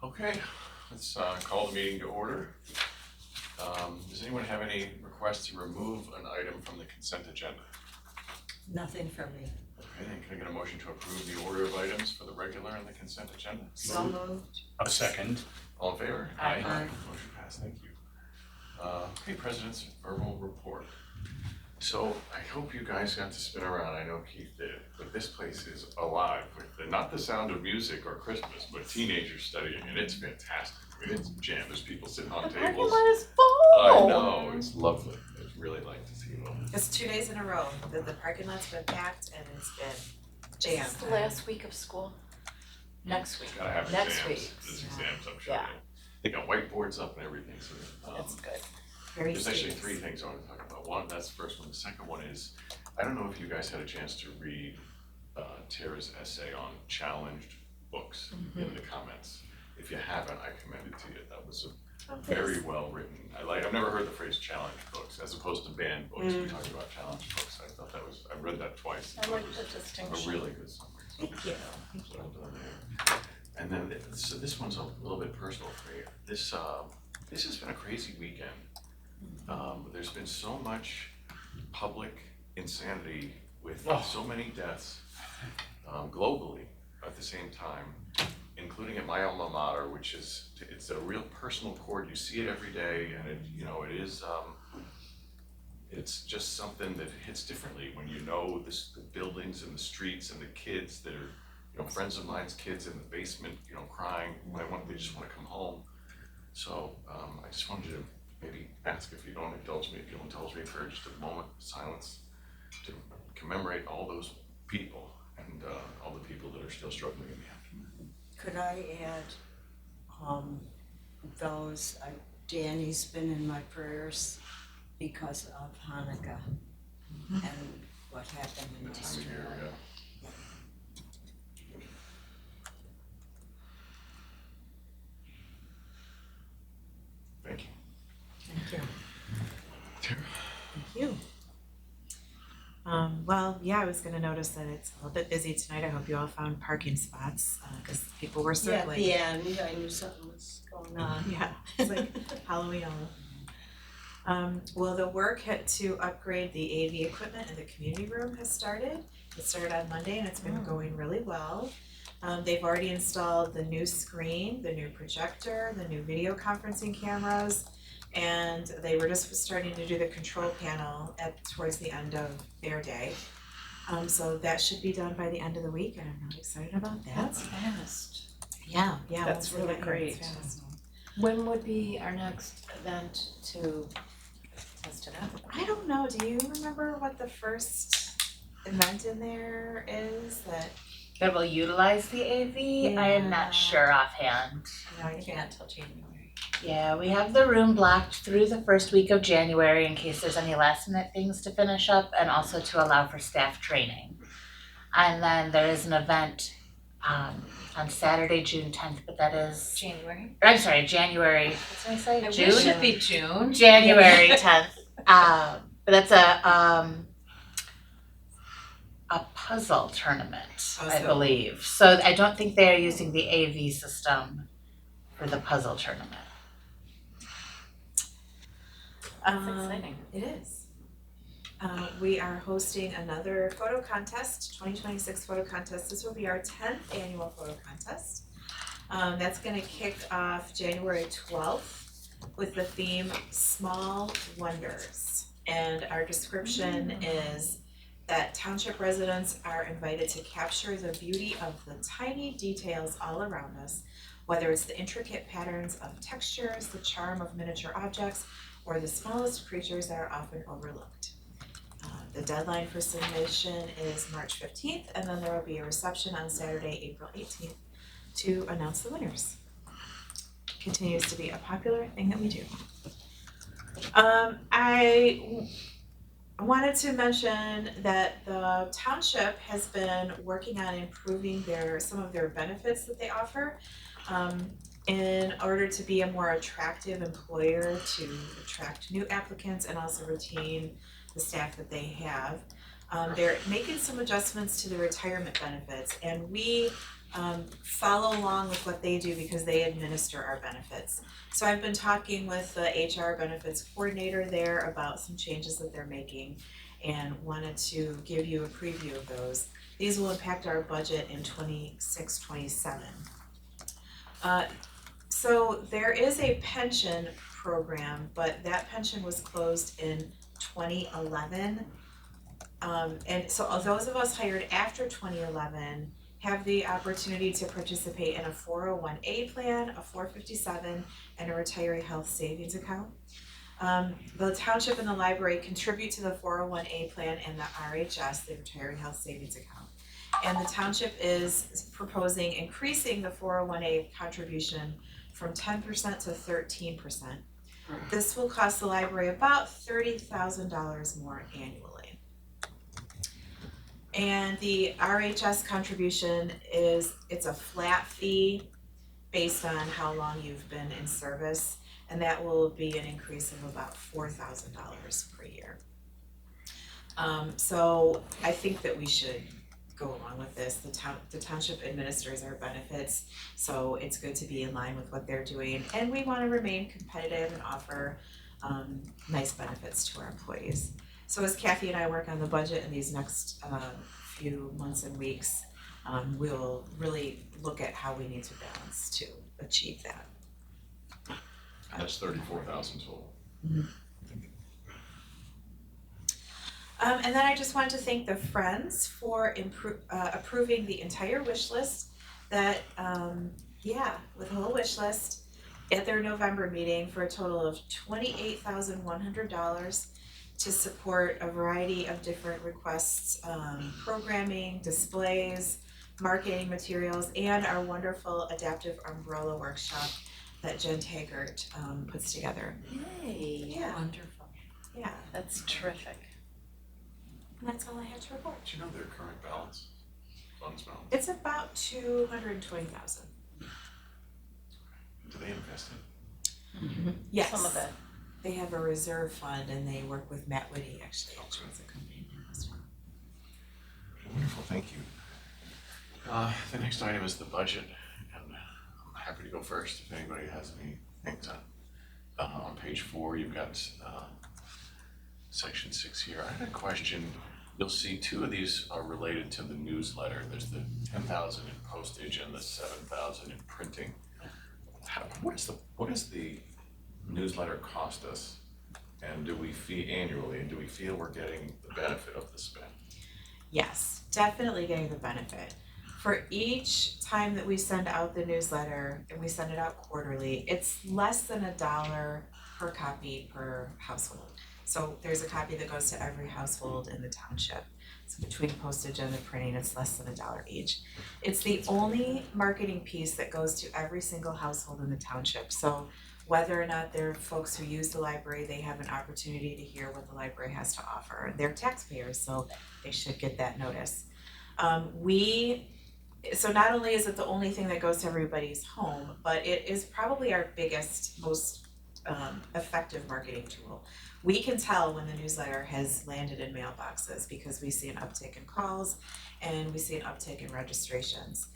Okay, let's call the meeting to order. Does anyone have any requests to remove an item from the consent agenda? Nothing from me. Okay, then can I get a motion to approve the order of items for the regular and the consent agenda? So moved. A second. All in favor? Aye. Motion passed, thank you. Okay, President's verbal report. So I hope you guys got to spin around, I know Keith did, but this place is alive with not the sound of music or Christmas, but teenagers studying, and it's fantastic. I mean, it's jammed, there's people sitting on The parking tables. lot is full. I know, it's lovely, I'd really like to see them. It's 2 days in a row that the parking lot's been packed and it's been jammed. It's the last week of school. Next week. Gotta have Next exams, week. there's exams, I'm sure. Yeah. They got whiteboards up and everything, so. That's good. Very There's actually serious. 3 things I want to talk about. One, that's the first one. The second one is, I don't know if you guys had a chance to read Tara's essay on challenged books in the comments. If you haven't, I commend it to you. That was very well written. I've never heard the phrase challenged books as opposed to banned books. We talked about challenged books. I thought that was, I read that twice. I like It the was distinction. a really good summary. So Thank you. well done there. And then, so this one's a little bit personal for me. This has been a crazy weekend. There's been so much public insanity with so many deaths globally at the same time, including at my alma mater, which is, it's a real personal chord. You see it every day, and it is, it's just something that hits differently when you know the buildings and the streets and the kids that are, friends of mine's kids in the basement, crying, they just wanna come home. So, I just wanted to maybe ask if you'll indulge me for just a moment of silence to commemorate all those people and all the people that are still struggling in the aftermath. Could I add, those, Danny's been in my prayers because of Hanukkah and what happened in The time of year, Israel. Thank you. Thank you. Tara. Thank you. Well, yeah, I was gonna notice that it's a little bit busy tonight. I hope you all found parking spots, cause people were Yeah, at circling. the end, I knew something was going on. Yeah, it's like Halloween all over. Well, the work to upgrade the AV equipment in the community room has started. It started on Monday and it's been going really well. They've already installed the new screen, the new projector, the new video conferencing cameras, and they were just starting to do the control panel towards the end of their day. So that should be done by the end of the week, and I'm really excited about that. That's fast. Yeah, That's once they really get here, it's great. fast. When would be our next event to test it out? I don't know, do you remember what the first event in there is that, That will utilize the AV? I am Yeah. not sure offhand. I can't. Until January. Yeah, we have the room blocked through the first week of January in case there's any last minute things to finish up and also to allow for staff training. And then there is an event on Saturday, June 10th, but that is, January. I'm sorry, January, what did I say? I June? wish it'd be June. January 10th. But that's a puzzle tournament, I Puzzle. believe. So I don't think they're using the AV system for the puzzle tournament. That's exciting. It is. We are hosting another photo contest, 2026 photo contest. This will be our 10th annual photo contest. That's gonna kick off January 12th with the theme Small Wonders. And our description is that Township residents are invited to capture the beauty of the tiny details all around us, whether it's the intricate patterns of textures, the charm of miniature objects, or the smallest creatures that are often overlooked. The deadline for submission is March 15th, and then there will be a reception on Saturday, April 18th to announce the winners. Continues to be a popular thing that we do. I wanted to mention that the township has been working on improving some of their benefits that they offer. In order to be a more attractive employer to attract new applicants and also retain the staff that they have. They're making some adjustments to the retirement benefits, and we follow along with what they do because they administer our benefits. So I've been talking with the HR benefits coordinator there about some changes that they're making and wanted to give you a preview of those. These will impact our budget in 26-27. So there is a pension program, but that pension was closed in 2011. And so those of us hired after 2011 have the opportunity to participate in a 401A plan, a 457, and a retiree health savings account. The township and the library contribute to the 401A plan and the RHS, the retiree health savings account. And the township is proposing increasing the 401A contribution from 10% to 13%. This will cost the library about $30,000 more annually. And the RHS contribution it's a flat fee based on how long you've been in service, and that will be an increase of about $4,000 per year. So I think that we should go along with this. The township administers our benefits, so it's good to be in line with what they're doing, and we want to remain competitive and offer nice benefits to our employees. So as Kathy and I work on the budget in these next few months and weeks, we'll really look at how we need to balance to achieve that. And that's 34,000 total. And then I just wanted to thank the Friends for approving the entire wish list that, with a whole wish list at their November meeting for a total of $28,100 to support a variety of different requests, programming, displays, marketing materials, and our wonderful adaptive umbrella workshop that Jen Taggart puts together. Yay, Yeah. wonderful. Yeah, That's terrific. and that's all I had to report. Do you know their current balance, funds balance? It's about $220,000. Do they invest in? Yes. Some of it. They have a reserve fund and they work with Matt Whitty, actually, which owns a company in Lewiston. Wonderful, thank you. The next item is the budget, and I'm happy to go first if anybody has any things on page 4, you've got section 6 here. I had a question. You'll see 2 of these are related to the newsletter. There's the 10,000 in postage and the 7,000 in printing. What does the newsletter cost us? And do we fee annually, and do we feel we're getting the benefit of the spend? Yes, definitely getting the benefit. For each time that we send out the newsletter, and we send it out quarterly, it's less than $1 per copy per household. So there's a copy that goes to every household in the township. So between postage and the printing, it's less than $1 each. It's the only marketing piece that goes to every single household in the township. So whether or not they're folks who use the library, they have an opportunity to hear what the library has to offer. They're taxpayers, so they should get that notice. So not only is it the only thing that goes to everybody's home, but it is probably our biggest, most effective marketing tool. We can tell when the newsletter has landed in mailboxes because we see an uptick in calls and we see an uptick in registrations.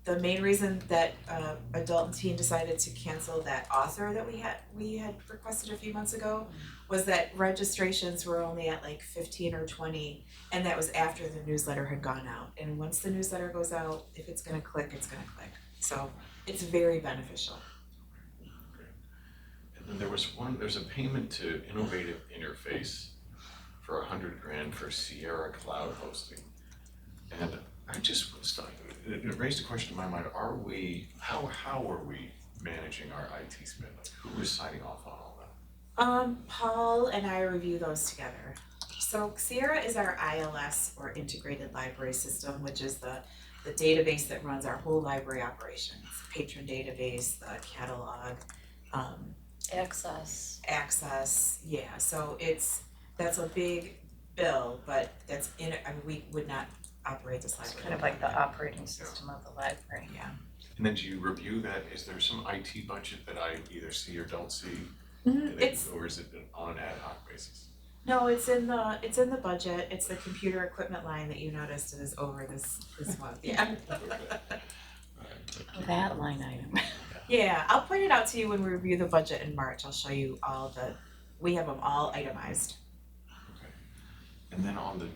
The main reason that Adult and Teen decided to cancel that author that we had requested a few months ago was that registrations were only at like 15 or 20, and that was after the newsletter had gone out. And once the newsletter goes out, if it's gonna click, it's gonna click. So it's very beneficial. And then there's a payment to Innovative Interface for $100,000 for Sierra Cloud hosting. And I just it raised a question in my mind, how are we managing our IT spend? Like, who is signing off on all that? Paul and I review those together. So Sierra is our ILS, or Integrated Library System, which is the database that runs our whole library operations. Patron database, the catalog, Access. yeah, so that's a big bill, but we would not operate this It's library. kind of like the operating system of the library. Yeah. And then do you review that? Is there some IT budget that I either see or don't see? It's Or is it on an ad hoc basis? No, it's in the budget, it's the computer equipment line that you noticed is over this month, yeah. That line item. Yeah, I'll point it out to you when we review the budget in March, I'll show you we have them all itemized. And then on the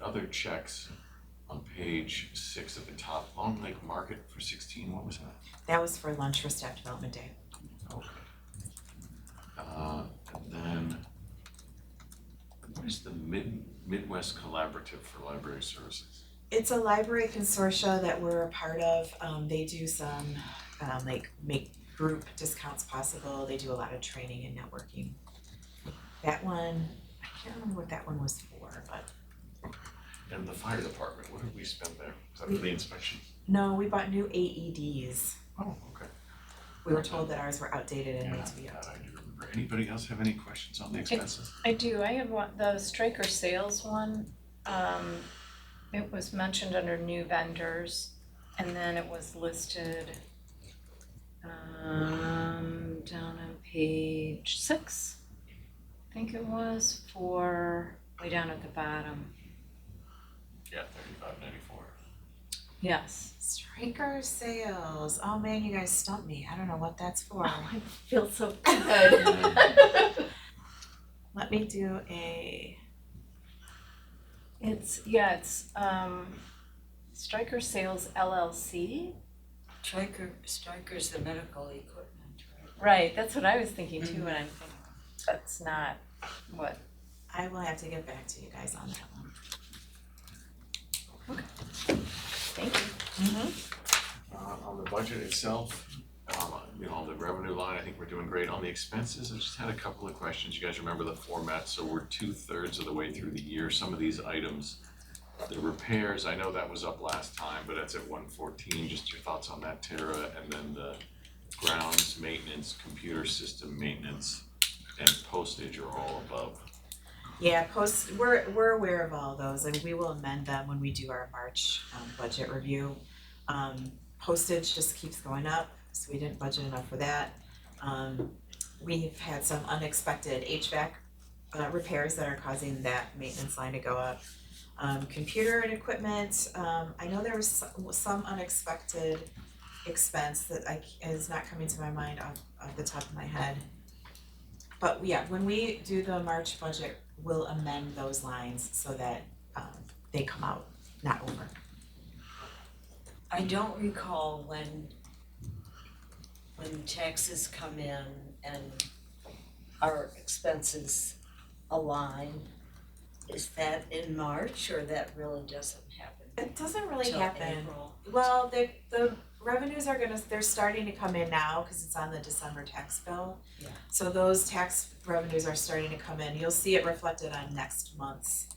other checks, on page 6 at the top, Long Lake Market for 16, what was that? That was for lunch for staff development day. Okay. And then, what is the Midwest Collaborative for Library Services? It's a library consortia that we're a part of. They do some, like make group discounts possible. They do a lot of training and networking. That one, I can't remember what that one was for, but And the fire department, what did we spend there? Was that for the inspection? no, we bought new AEDs. Oh, okay. We were told that ours were outdated and Yeah, need to be that updated. I do remember. Anybody else have any questions on the expenses? I do, I have one, the striker sales one, it was mentioned under new vendors, and then it was listed down on page 6, I think it was, for, way down at the bottom, Yeah, 35.94. yes. Striker sales. Oh man, you guys stumped me. I don't know what that's for. I feel so good. Let me do a, It's Striker Sales LLC. Striker's the medical equipment, right? Right, that's what I was thinking too, and I'm thinking, that's not what, I will have to get back to you guys on that one. thank you. On the budget itself, on the revenue line, I think we're doing great. On the expenses, I just had a couple of questions. You guys remember the format, so we're 2/3 of the way through the year. Some of these items, the repairs, I know that was up last time, but that's at 114. Just your thoughts on that, Tara, and then the grounds maintenance, computer system maintenance, and postage are all above. Yeah, we're aware of all those and we will amend them when we do our March budget review. Postage just keeps going up, so we didn't budget enough for that. We've had some unexpected HVAC repairs that are causing that maintenance line to go up. Computer and equipment, I know there was some unexpected expense that is not coming to my mind off the top of my head. But yeah, when we do the March budget, we'll amend those lines so that they come out, not over. I don't recall when taxes come in and our expenses align. Is that in March or that really doesn't happen It doesn't really till happen. April? Well, the revenues they're starting to come in now because it's on the December tax bill. Yeah. So those tax revenues are starting to come in. You'll see it reflected on next month's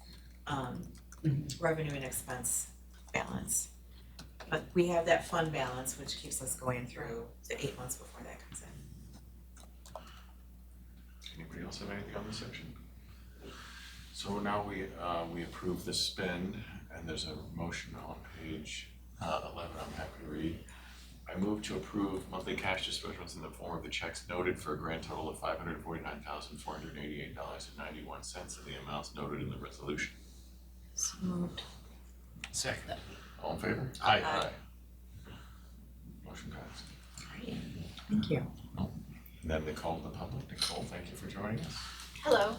revenue and expense balance. But we have that fund balance, which keeps us going through the 8 months before that comes in. Anybody else have anything on this section? So now we approve the spend, and there's a motion on page 11 I'm happy to read. I move to approve monthly cash disbursements in the form of the checks noted for a grand total of $549,488.91 in the amounts noted in the resolution. So moved. Second. All in favor? Aye. Motion passed. Great, thank you. And then Nicole, the public. Nicole, thank you for joining us. Hello.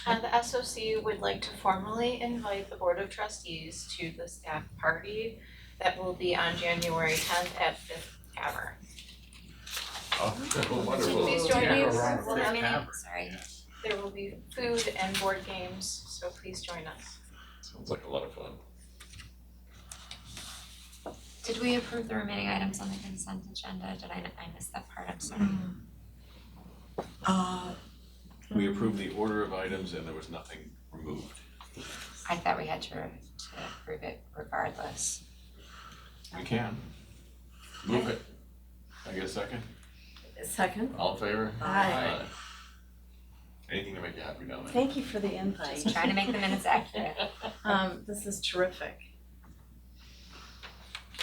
The SOC would like to formally invite the Board of Trustees to the staff party that will be on January 10th at Fifth Tavern. Oh, wonderful. Please join us. We'll have many- Sorry. There will be food and board games, so please join us. Sounds like a lot of fun. Did we approve the remaining items on the consent agenda? Did I miss that part? I'm sorry. We approved the order of items and there was nothing removed. I thought we had to approve it regardless. We can. Move it. Can I get a second? Second. All in favor? Aye. Anything to make you happy down there? Thank you for the invite. Just trying to make the minutes accurate. This is terrific.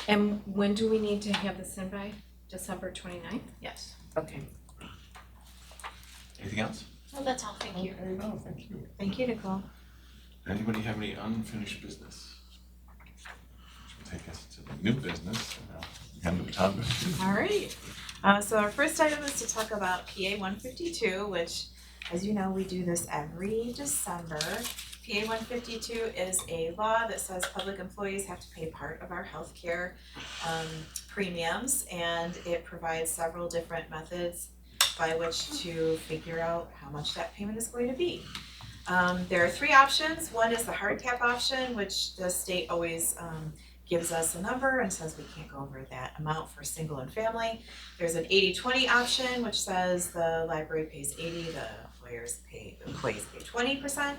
And when do we need to have this in by? December 29th? Yes. Okay. Anything else? Well, that's all, thank you. Okay, no, thank you. Thank you, Nicole. Anybody have any unfinished business? Which will take us to the new business, hand the baton back to you. All right, so our first item is to talk about PA 152, which, as you know, we do this every December. PA 152 is a law that says public employees have to pay part of our healthcare premiums, and it provides several different methods by which to figure out how much that payment is going to be. There are three options. One is the hard cap option, which the state always gives us a number and says we can't go over that amount for single and family. There's an 80-20 option, which says the library pays 80, the employees pay 20%.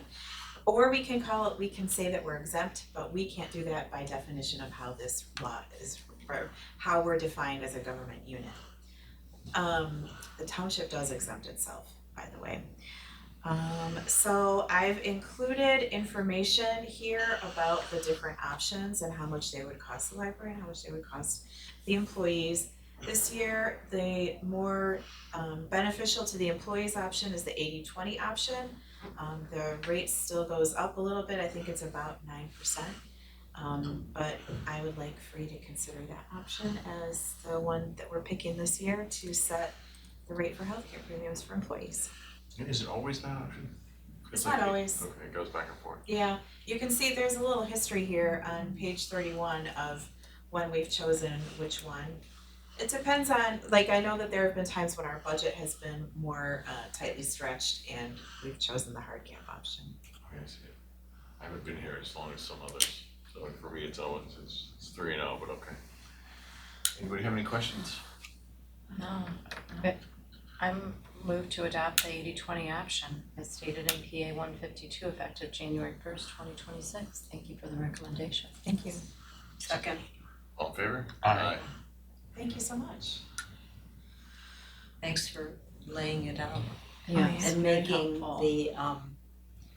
Or we can say that we're exempt, but we can't do that by definition of how this law is, or how we're defined as a government unit. The township does exempt itself, by the way. So I've included information here about the different options and how much they would cost the library and how much they would cost the employees. This year, the more beneficial to the employees option is the 80-20 option. The rate still goes up a little bit, I think it's about 9%. But I would like for you to consider that option as the one that we're picking this year to set the rate for healthcare premiums for employees. Is it always that option? It's not always. Okay, it goes back and forth. Yeah, you can see there's a little history here on page 31 of when we've chosen which one. It depends on, like, I know that there have been times when our budget has been more tightly stretched and we've chosen the hard cap option. Okay, I see it. I haven't been here as long as some others, so for me it's Owens, it's 3-0, but okay. Anybody have any questions? No, but I'm moved to adopt the 80-20 option as stated in PA 152 effective January 1st, 2026. Thank you for the recommendation. Thank you. Second. All in favor? Aye. Thank you so much. Thanks for laying it out Yeah, it's and very making helpful. the,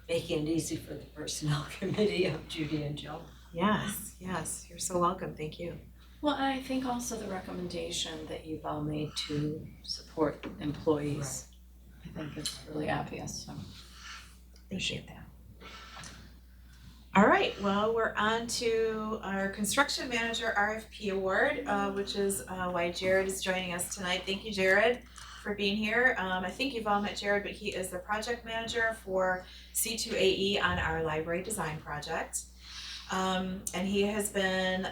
making it easy for the personnel committee of Judy and Joe. Yes, you're so welcome, thank you. Well, I think also the recommendation that you've all made to support employees, I think is really obvious, so appreciate that. All right, well, we're on to our construction manager RFP award, which is why Jared is joining us tonight. Thank you, Jared, for being here. I think you've all met Jared, but he is the project manager for C2AE on our library design project. And he has been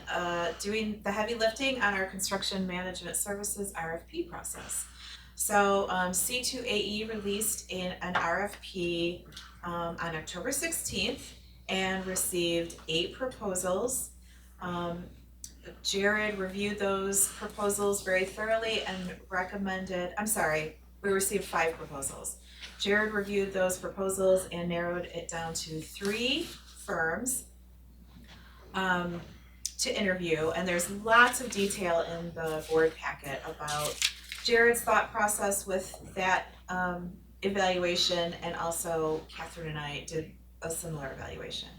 doing the heavy lifting on our construction management services RFP process. So C2AE released an RFP on October 16th and received 8 proposals. Jared reviewed those proposals very thoroughly and recommended, we received 5 proposals. Jared reviewed those proposals and narrowed it down to 3 firms to interview, and there's lots of detail in the board packet about Jared's thought process with that evaluation, and also Catherine and I did a similar evaluation.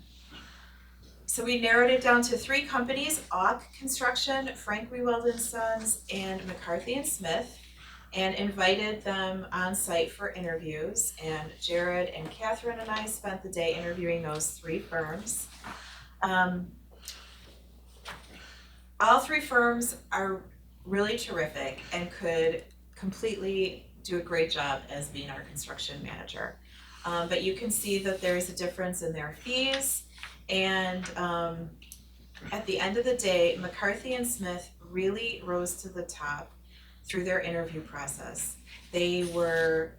So we narrowed it down to 3 companies: Auk Construction, Frank Weweld & Sons, and McCarthy & Smith, and invited them on site for interviews. And Jared and Catherine and I spent the day interviewing those 3 firms. All 3 firms are really terrific and could completely do a great job as being our construction manager. But you can see that there's a difference in their fees, and at the end of the day, McCarthy & Smith really rose to the top through their interview process. They were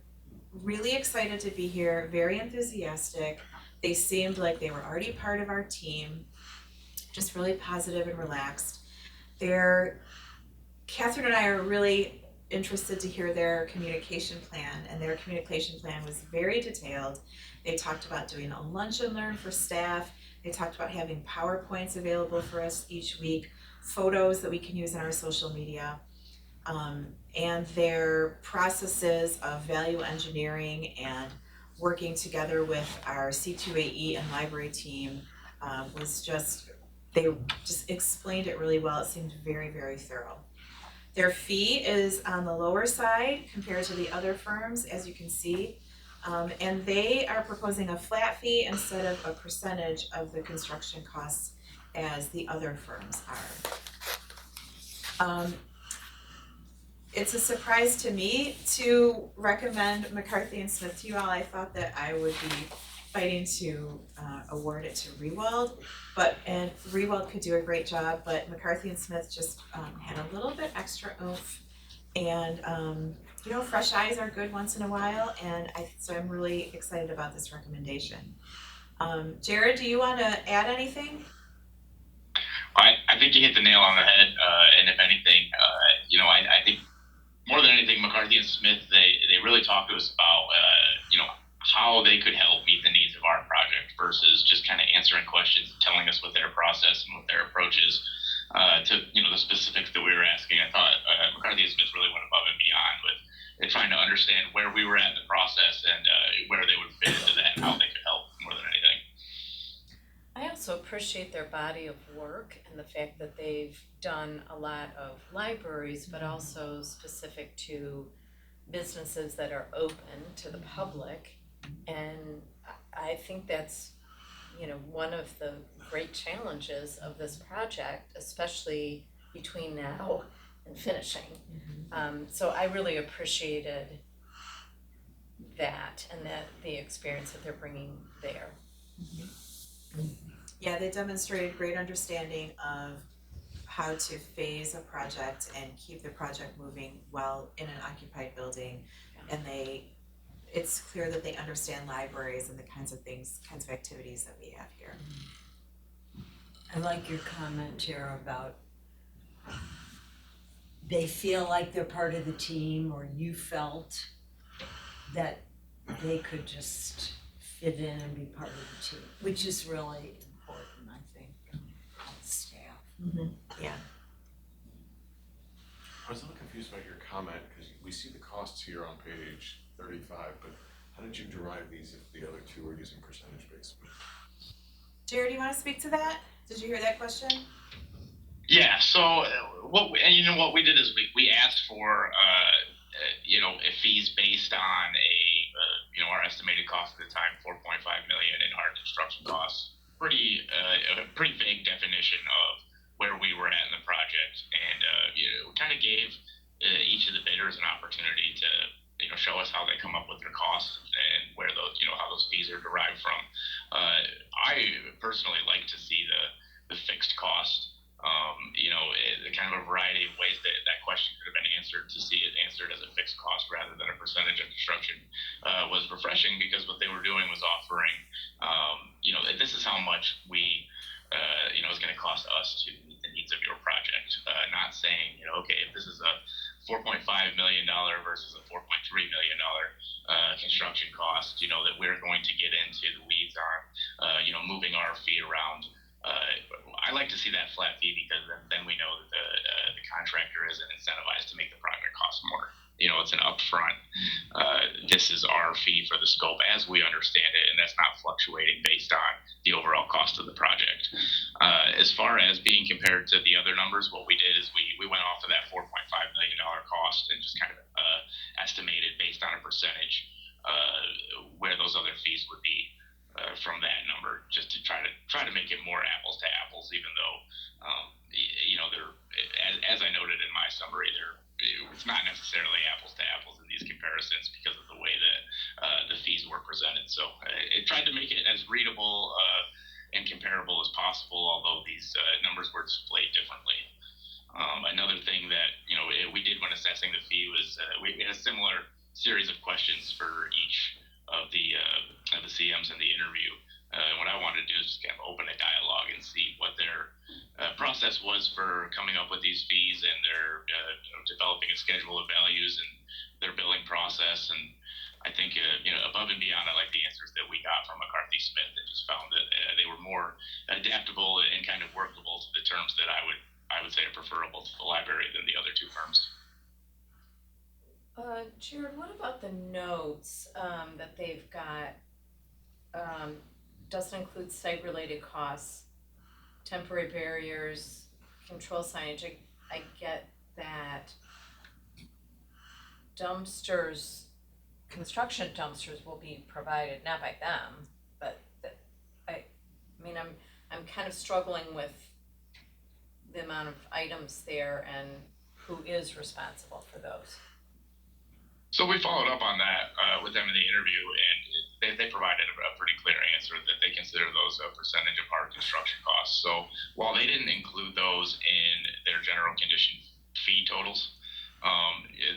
really excited to be here, very enthusiastic. They seemed like they were already part of our team, just really positive and relaxed. Catherine and I are really interested to hear their communication plan, and their communication plan was very detailed. They talked about doing a lunch and learn for staff. They talked about having PowerPoints available for us each week, photos that we can use in our social media, and their processes of value engineering and working together with our C2AE and library team they just explained it really well. It seemed very, very thorough. Their fee is on the lower side compared to the other firms, as you can see. And they are proposing a flat fee instead of a percentage of the construction costs as the other firms are. It's a surprise to me to recommend McCarthy and Smith to you all. I thought that I would be fighting to award it to Rewald, and Rewald could do a great job, but McCarthy and Smith just had a little bit extra oomph. And fresh eyes are good once in a while, and so I'm really excited about this recommendation. Jared, do you wanna add anything? I think you hit the nail on the head, and if anything, I think more than anything, McCarthy and Smith, they really talked to us about, how they could help meet the needs of our project versus just kind of answering questions, telling us what their process and what their approach is to, the specifics that we were asking. I thought McCarthy and Smith really went above and beyond with trying to understand where we were at in the process and where they would fit into that and how they could help more than anything. I also appreciate their body of work and the fact that they've done a lot of libraries, but also specific to businesses that are open to the public. And I think that's, one of the great challenges of this project, especially between now and finishing. So I really appreciated that and the experience that they're bringing there. Yeah, they demonstrated great understanding of how to phase a project and keep the project moving well in an occupied building. And it's clear that they understand libraries and the kinds of activities that we have here. I like your comment, Tara, about they feel like they're part of the team, or you felt that they could just fit in and be part of the team, which is really important, I think, as staff. Yeah. I was a little confused about your comment, because we see the costs here on page 35, but how did you derive these if the other two are using percentage-based? Jared, do you wanna speak to that? Did you hear that question? Yeah. So what we did is we asked for fees based on our estimated cost at the time, 4.5 million in hard construction costs. A pretty vague definition of where we were at in the project, and we kind of gave each of the bidders an opportunity to show us how they come up with their costs and where those how those fees are derived from. I personally like to see the fixed cost. Kind of a variety of ways that question could have been answered. To see it answered as a fixed cost rather than a percentage of construction was refreshing, because what they were doing was offering, this is how much we, is going to cost us to meet the needs of your project. Not saying, okay, if this is a $4.5 million versus a $4.3 million construction cost, that we're going to get into the weeds on, moving our fee around. I like to see that flat fee, because then we know that the contractor isn't incentivized to make the project cost more. It's an upfront. This is our fee for the scope as we understand it, and that's not fluctuating based on the overall cost of the project. As far as being compared to the other numbers, what we did is we went off of that $4.5 million cost and just kind of estimated based on a percentage where those other fees would be. From that number, just to try to make it more apples to apples, even though they're, as I noted in my summary, it's not necessarily apples to apples in these comparisons because of the way that the fees were presented. So it tried to make it as readable and comparable as possible, although these numbers were displayed differently. Another thing that we did when assessing the fee was we had a similar series of questions for each of the CMs in the interview. What I wanted to do is just kind of open a dialogue and see what their process was for coming up with these fees, and their developing a schedule of values and their billing process. And I think above and beyond, I like the answers that we got from McCarthy Smith, and just found that they were more adaptable and kind of workable to the terms that I would say are preferable to the library than the other two firms. Jared, what about the notes that they've got? Doesn't include site-related costs, temporary barriers, control signage. I get that. Dumpsters construction dumpsters will be provided, not by them, but I mean, I'm kind of struggling with the amount of items there and who is responsible for those. So we followed up on that with them in the interview, and they provided a pretty clear answer that they consider those a percentage of our construction costs. So while they didn't include those in their general condition fee totals,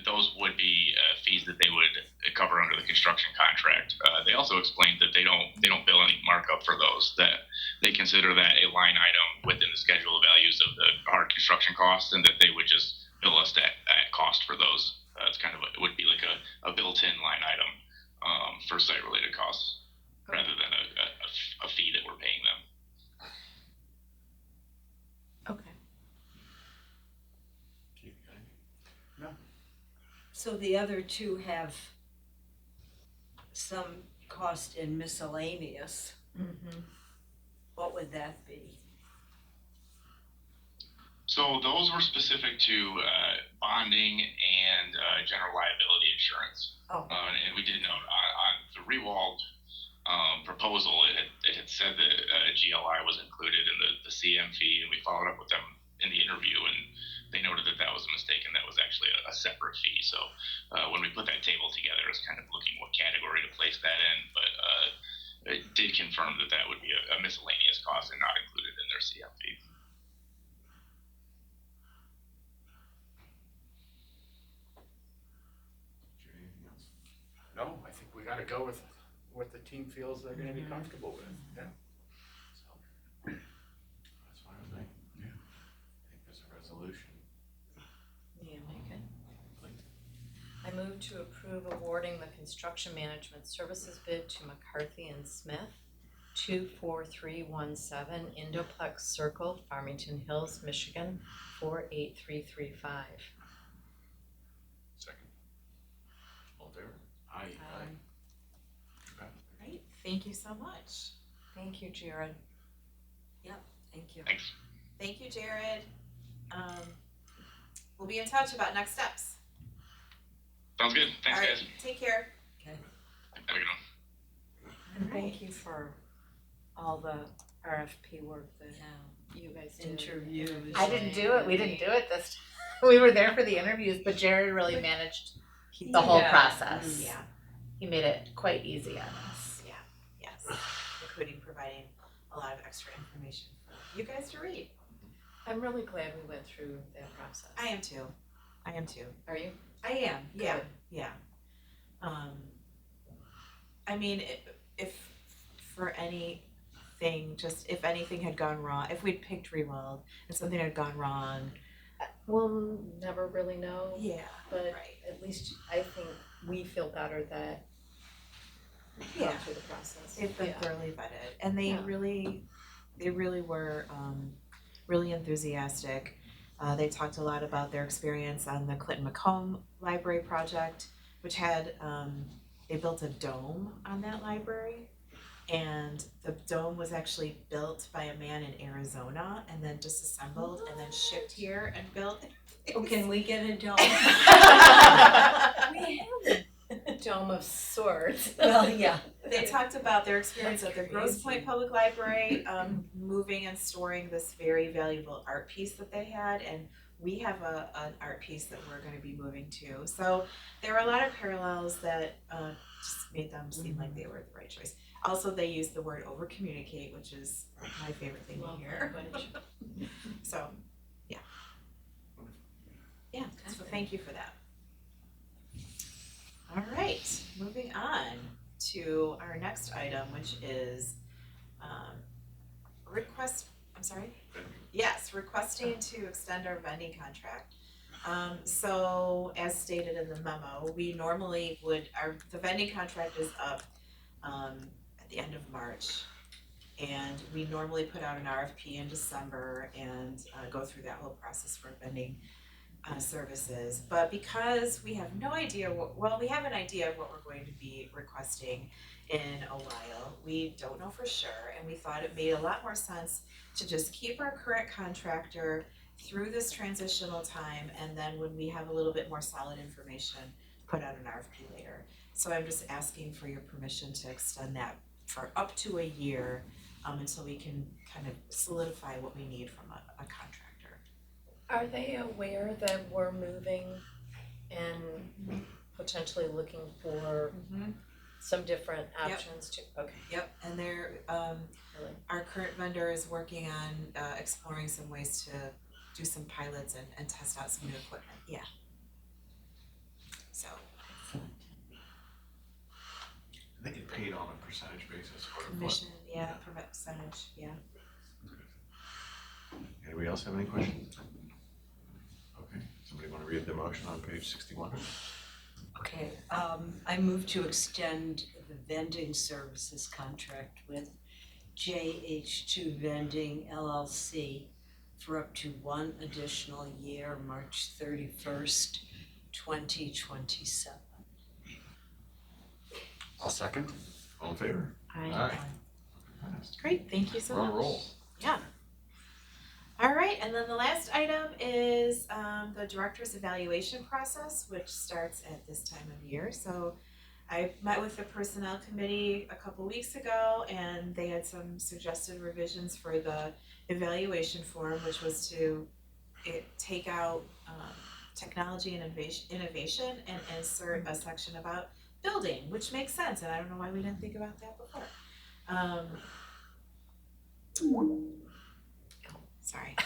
those would be fees that they would cover under the construction contract. They also explained that they don't bill any markup for those. That they consider that a line item within the schedule of values of the hard construction costs, and that they would just bill us at cost for those. It's kind of it would be like a built-in line item for site-related costs, rather than a fee that we're paying them. Okay. So the other two have some cost in miscellaneous. Mm-hmm. What would that be? So those were specific to bonding and general liability insurance. Oh. And we did note on the Rewald proposal, it had said that GLI was included in the CM fee, and we followed up with them in the interview, and they noted that that was a mistake, and that was actually a separate fee. So when we put that table together, it's kind of looking what category to place that in, but it did confirm that that would be a miscellaneous cost and not included in their CM fee. Anything else? No, I think we gotta go with what the team feels they're gonna be comfortable with, yeah. So, that's fine with me. Yeah. I think there's a resolution. Yeah, make it. Please. I move to approve awarding the construction management services bid to McCarthy and Smith, 24317 Indoplex Circle, Farmington Hills, Michigan, 48335. Second. All in favor? Aye. Great, thank you so much. Thank you, Jared. Thank you. Thanks. Thank you, Jared. We'll be in touch about next steps. Sounds good. Thanks, All right, guys. take care. Have a good one. And thank you for all the RFP work that Yeah. you guys did. Interviews. I didn't do it, we didn't do it this time. We were there for the interviews, but Jared really managed the whole process. Yeah, He made it quite easy on us. yes, including providing a lot of extra information for you guys to read. I'm really glad we went through that process. I am too. Are you? I am, yeah, Good. yeah. I mean, if for anything, just if anything had gone wrong, if we'd picked Rewald and something had gone wrong, We'll never really know, yeah, but right. at least I think we feel better that we Yeah. went through the process. They've been Yeah. thoroughly vetted, and they Yeah. really were really enthusiastic. They talked a lot about their experience on the Clinton Macomb Library project, which had they built a dome on that library, and the dome was actually built by a man in Arizona and then disassembled and then shipped here and built. Oh, can we get a dome? We have a dome of sorts. Well, yeah. They talked about their experience at the Grosse crazy. Pointe Public Library, moving and storing this very valuable art piece that they had, and we have an art piece that we're gonna be moving to. So there were a lot of parallels that just made them seem like they were the right choice. Also, they used the word over communicate, which is my favorite thing to Love hear. language. So, yeah. Yeah, so thank you for that. All right, moving on to our next item, which is requesting to extend our vending contract. So as stated in the memo, we normally the vending contract is up at the end of March. And we normally put out an RFP in December and go through that whole process for vending services. But because we have no idea we have an idea of what we're going to be requesting in a while. We don't know for sure, and we thought it made a lot more sense to just keep our current contractor through this transitional time, and then when we have a little bit more solid information, put out an RFP later. So I'm just asking for your permission to extend that for up to a year, until we can kind of solidify what we need from a contractor. Are they aware that we're moving and potentially looking for some different Yep. options to, okay, Yep, and they're, really? our current vendor is working on, exploring some ways to do some pilots and test out some new equipment, yeah. So, They get paid on a percentage basis or what? commission, yeah, percentage, yeah. Anybody else have any questions? Okay, somebody wanna read the motion on page 61? Okay, I move to extend the vending services contract with JH2 Vending LLC for up to one additional year, March 31st, 2027. I'll second. All in favor? Aye. Great, thank you so We're much. on a roll. Yeah. All right, and then the last item is the director's evaluation process, which starts at this time of year. So I met with the personnel committee a couple weeks ago, and they had some suggested revisions for the evaluation form, which was to take out technology and innovation and insert a section about building, which makes sense, and I don't know why we didn't think about that before. Sorry.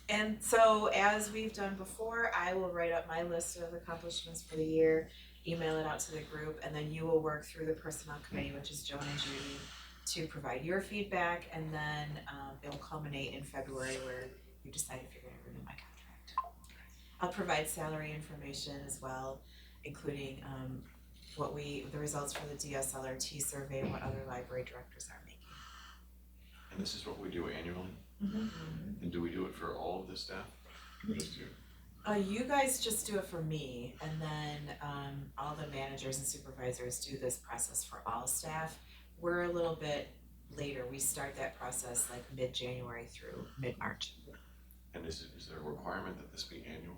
And so as we've done before, I will write up my list of accomplishments for the year, email it out to the group, and then you will work through the personnel committee, which is Joan and Judy, to provide your feedback, and then it'll culminate in February where you decide if you're gonna renew my contract. I'll provide salary information as well, including the results for the DSLRT survey and what other library directors are making. And this is what we do annually? Mm-hmm. And do we do it for all of the staff? Just you? You guys just do it for me, and then all the managers and supervisors do this process for all staff. We're a little bit later, we start that process like mid-January through mid-March. And is there a requirement that this be annual?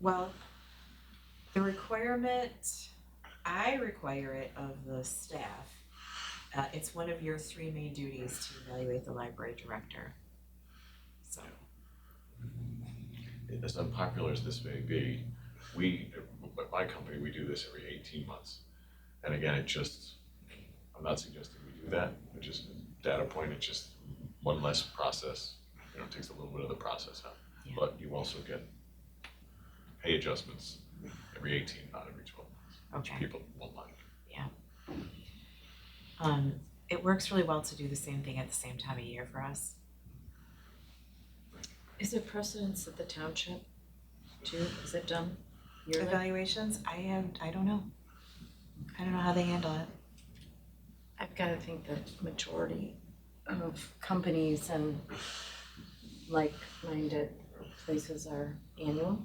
Well, the requirement, I require it of the staff. It's one of your 3 main duties to evaluate the library director. So. As unpopular as this may be, my company, we do this every 18 months. And again, I'm not suggesting we do that, it's just a data point, it's just one less process, it takes a little bit of the process out. Yeah. But you also get pay adjustments every 18, not every 12 months, which Okay. people won't like. It works really well to do the same thing at the same time of year for us. Is there precedence at the township too? Is it done yearly? Evaluations, I don't know. I don't know how they handle it. I've gotta think the majority of companies and like-minded places are annual.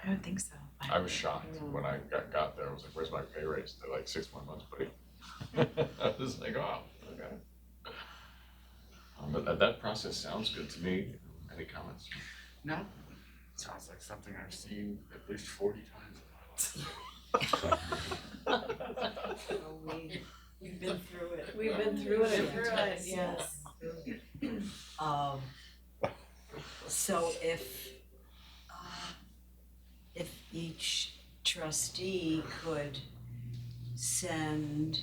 I would think so. I was shocked when I got there, I was like, where's my pay raise? They're like 6 more months, buddy. I was like, oh, okay. But that process sounds good to me. Any comments? No, sounds like something I've seen at least 40 times in my life. We've been through it. We've been through it. Yes. So if each trustee could send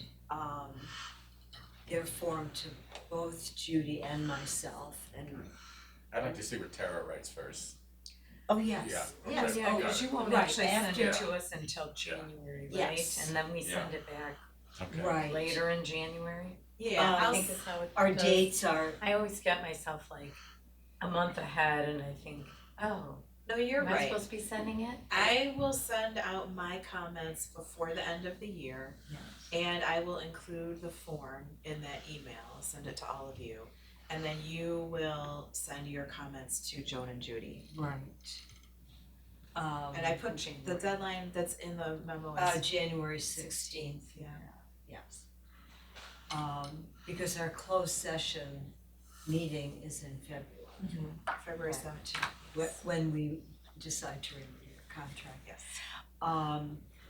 their form to both Judy and myself, and I'd like to see what Tara writes first. oh yes, Yeah, yes, okay. oh, Got it. won't Right, actually send after- it to us until January, right? Yes. And then we send it back Okay. right. later in January. Yeah, I I'll think is how it Our does. dates are, I always get myself like a month ahead and I think, oh, no, you're am I right. supposed to be sending it? I will send out my comments before the end of the year. And I will include the form in that email, send it to all of you. And then you will send your comments to Joan and Judy. right. And I put the deadline that's in the memo is January 16th, yeah. yes. Because our closed session meeting is in February. February 17th. When we decide to renew your contract. Yes.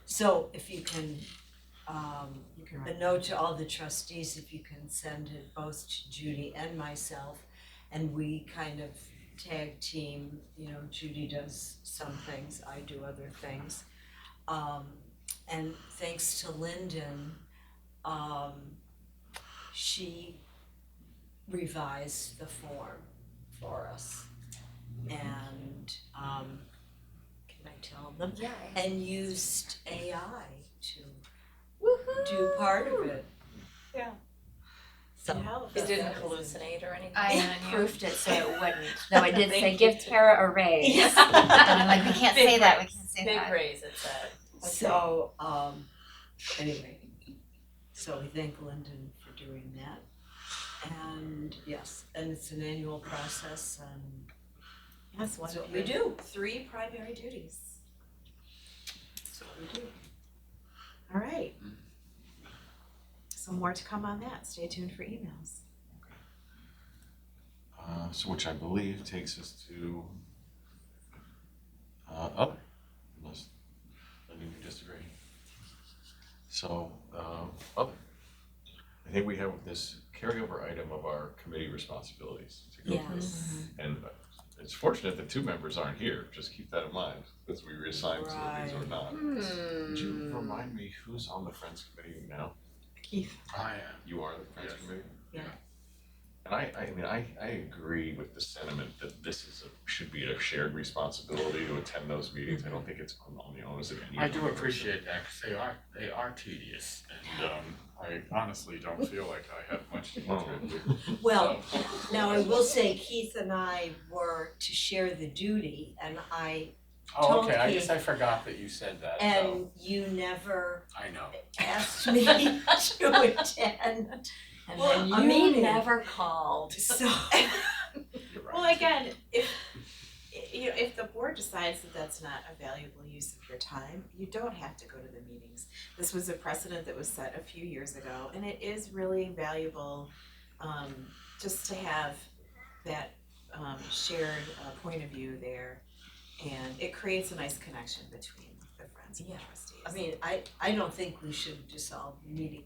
So if you can, You can a write. note to all the trustees, if you can send it both to Judy and myself, and we kind of tag team, you know, Judy does some things, I do other things. And thanks to Lyndon, she revised the form for us. And, can I tell them? Yeah. And used AI to do part of it. Yeah. So. It didn't hallucinate or anything? I proofed it so it wouldn't. Though I did say, Thank give you. Tara a raise. Yeah. And I'm like, we can't say that, we can't say Big that. raise, it said. So, anyway, so we thank Lyndon for doing that. And yes, and it's an annual process and That's one that's of what we your do. 3 primary duties. That's what we do. All right. So more to come on that. Stay tuned for emails. So which I believe takes us to other, unless any of you disagree. So, other. I think we have this carryover item of our committee responsibilities to go through. Yes. And it's fortunate that 2 members aren't here, just keep that in mind, because we reassigned some of these or not. Would you remind me who's on the Friends Committee now? Keith. I am. You are the Friends Yes. Committee? Yeah. And I agree with the sentiment that this should be a shared responsibility to attend those meetings. I don't think it's on the onus of any. I do appreciate that, because they are tedious, and I honestly don't feel like I have much to contribute. Well, now I will say Keith and I were to share the duty and Oh, okay, I told guess I forgot that you said that, so, and you never I know. asked me to attend And Well, then I you mean- never called. so. You're right. Well, again, if the board decides that that's not a valuable use of your time, you don't have to go to the meetings. This was a precedent that was set a few years ago, and it is really valuable, just to have that, shared, point of view there. And it creates a nice connection between the Friends and the trustees. I mean, I don't think we should dissolve the meeting.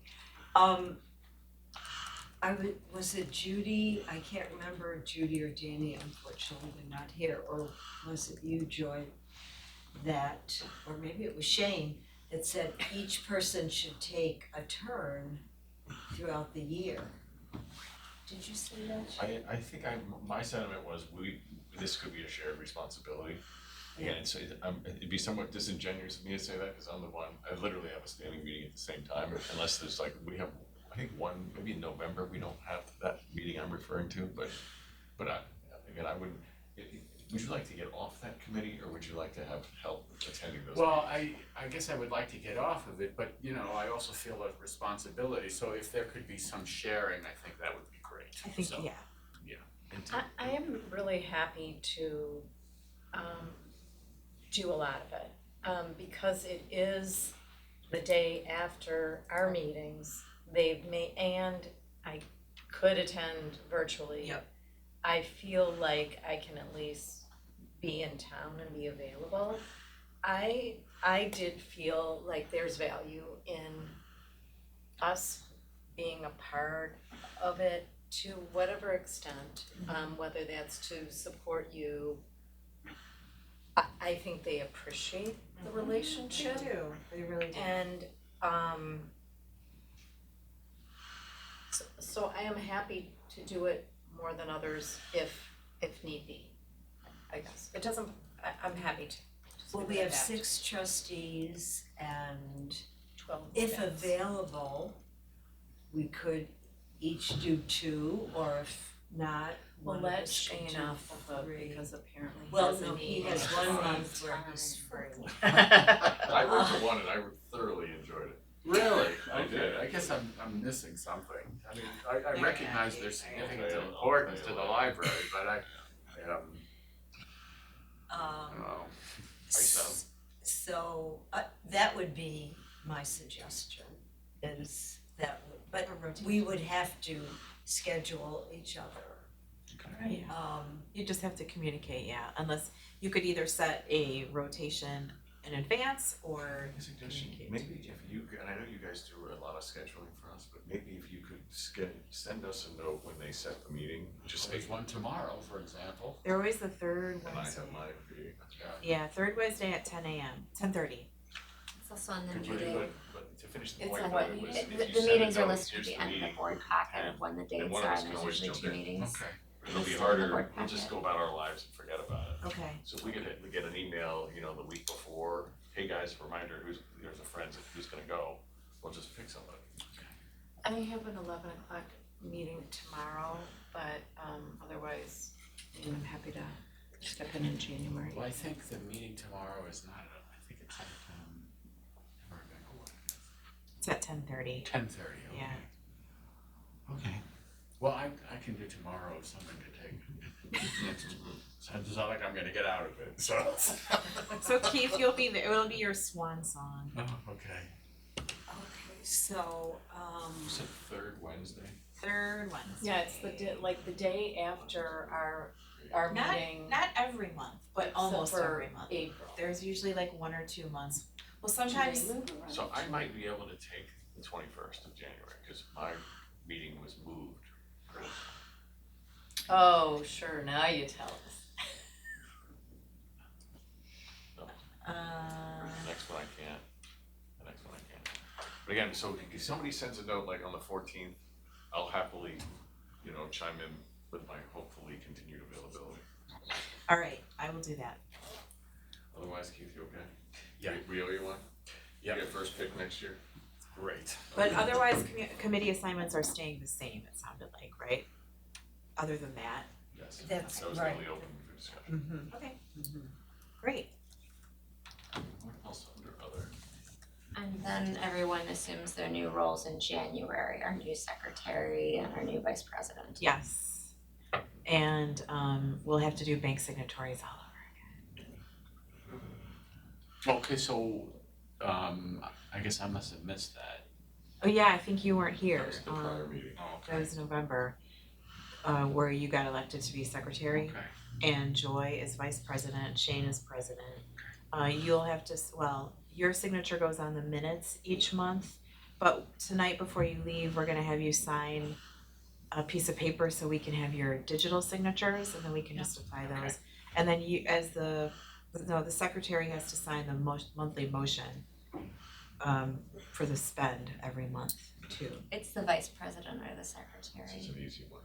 Was it Judy, I can't remember, Judy or Danny, unfortunately they're not here, or was it you, Joy, that, or maybe it was Shane, that said each person should take a turn throughout the year. Did you say that, Shane? I think my sentiment was this could be a shared responsibility. Yeah. And so it'd be somewhat disingenuous of me to say that, because I'm the one, I literally have a standing meeting at the same time, unless there's like, we have, I think one, maybe in November, we don't have that meeting I'm referring to, but again, I wouldn't, would you like to get off that committee, or would you like to have help attending those? Well, I guess I would like to get off of it, but you know, I also feel a responsibility, so if there could be some sharing, I think that would be great. I think, So, yeah. I am really happy to do a lot of it, because it is the day after our meetings. And I could attend virtually. Yep. I feel like I can at least be in town and be available. I did feel like there's value in us being a part of it to whatever extent, whether that's to support you. I think they appreciate the relationship. They do, they really do. And so I am happy to do it more than others if need be, I guess. It doesn't, I'm happy to. Just Well, leave we it have at that. 6 trustees and 12 if yes. available, we could each do 2, or if not, We'll one of let us could Shane do off the hook 3. because apparently he Well, has a no, he meeting has at the 1 same month where time. he's free. I went to one and I thoroughly enjoyed it. Really? I Okay, did. I guess I'm missing something. I mean, I You're recognize happy. their significance Okay, and I'll importance tell to you the later. library, but I don't know, myself. So, that would be my suggestion, is that, but we would have to schedule each other. Okay. Okay. You just have to communicate, yeah, unless you could either set a rotation in advance or A suggestion, communicate. maybe if you, and I know you guys do a lot of scheduling for us, but maybe if you could send us a note when they set the meeting, just say, There's one tomorrow, for example. They're always the third and I Wednesday. have my meeting. Yeah, third Wednesday at 10 a.m., 10:30. It's also on the Could you- meeting. but to finish the It's point, on though, what it was, meeting? if you The send a meetings are note, listed at here's the end of the meeting, board packet of when the and dates one of are, us and can there's always usually jump two in. meetings. Okay. It'll be listed in the harder, board we'll just packet. go about our lives and forget about it. Okay. So if we get an email, the week before, hey guys, reminder, there's a friend who's gonna go, we'll just pick somebody. I have an 11 o'clock meeting tomorrow, but otherwise, I'm happy to step in January. Well, I think the meeting tomorrow is not, I think it's at, never remember what it is. It's at 10:30. 10:30, okay. Yeah. Okay. Well, I can do tomorrow if someone could take it. So it's not like I'm gonna get out of it, so. So Keith, you'll be there. It'll be your swan song. Oh, okay. Okay, so, You said third Wednesday? Third Wednesday. Yeah, it's the day after our Not- meeting. Not every month, but except almost for every month. April. There's usually like 1 or 2 months. Well, sometimes. So I might be able to take the 21st of January, cause my meeting was moved. Oh, sure, now you tell us. The next one I can't, But again, so if somebody sends a note like on the 14th, I'll happily, chime in with my hopefully continued availability. All right, I will do that. Otherwise, Keith, you okay? Yeah. We owe you one? Yeah. You get first pick next year? Great. But otherwise, committee assignments are staying the same, it sounded like, right? Other than that. Yes. That's That was right. really open for discussion. Okay. Great. What else under other? And then everyone assumes their new roles in January, our new secretary and our new vice president. Yes. And we'll have to do bank signatories all over. Okay, so, I guess I must have missed that. Oh yeah, I think you weren't here. That was the prior meeting. Oh, That was November, where you got elected to be secretary. Okay. And Joy is vice president, Shane is president. You'll have to, your signature goes on the minutes each month, but tonight before you leave, we're gonna have you sign a piece of paper so we can have your digital signatures and then we can just apply those. Okay. And then you, the secretary has to sign the monthly motion for the spend every month too. It's the vice president or the This secretary. is an easy one.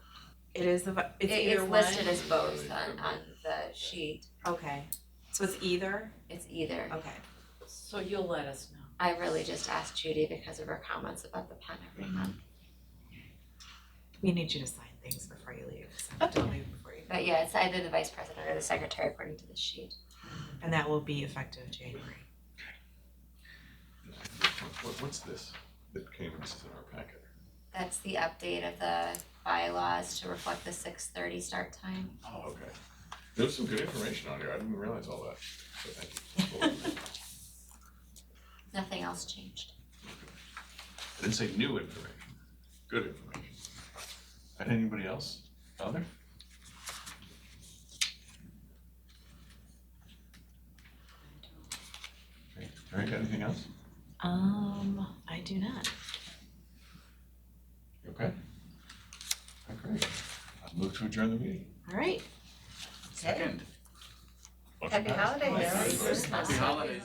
It is it's either It's one? listed as both on the sheet. Okay, so it's either? It's either. Okay. So you'll let us know. I really just asked Judy because of her comments about the pen every month. We need you to sign things before you leave, so don't leave before you. But yeah, it's either the vice president or the secretary according to the sheet. And that will be effective January. What's this that came in our packet? That's the update of the bylaws to reflect the 6:30 start time. Oh, okay. There's some good information on here, I didn't realize all that, so thank you. Nothing else changed. I didn't say new information, good information. And anybody else? Other? Okay, Terry, got anything else? I do not. You okay? Okay, I'll move to adjourn the meeting. All right. Second. Happy holidays. Merry Christmas. Happy holidays.